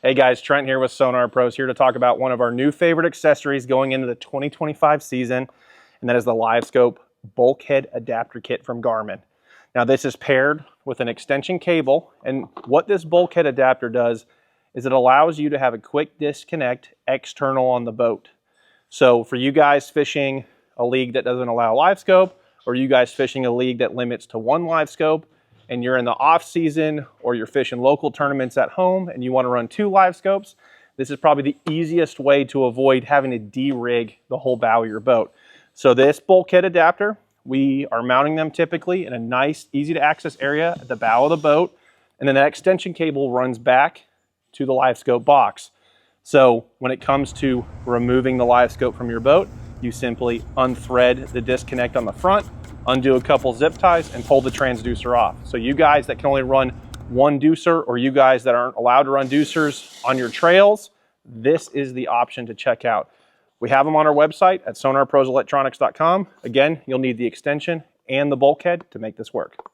Hey guys, Trent here with Sonar Pros, here to talk about one of our new favorite accessories going into the 2025 season, and that is the Livescope bulkhead adapter kit from Garmin. Now this is paired with an extension cable, and what this bulkhead adapter does is it allows you to have a quick disconnect external on the boat. So for you guys fishing a league that doesn't allow Livescope, or you guys fishing a league that limits to one Livescope, and you're in the off season or you're fishing local tournaments at home and you want to run 2 Livescopes, this is probably the easiest way to avoid having to de-rig the whole bow of your boat. So this bulkhead adapter, we are mounting them typically in a nice, easy to access area at the bow of the boat, and then that extension cable runs back to the Livescope box. So when it comes to removing the Livescope from your boat, you simply unthread the disconnect on the front, undo a couple zip ties, and pull the transducer off. So you guys that can only run one deucer, or you guys that aren't allowed to run deucers on your trails, this is the option to check out. We have them on our website at SonarProsElectronics.com. Again, you'll need the extension and the bulkhead to make this work.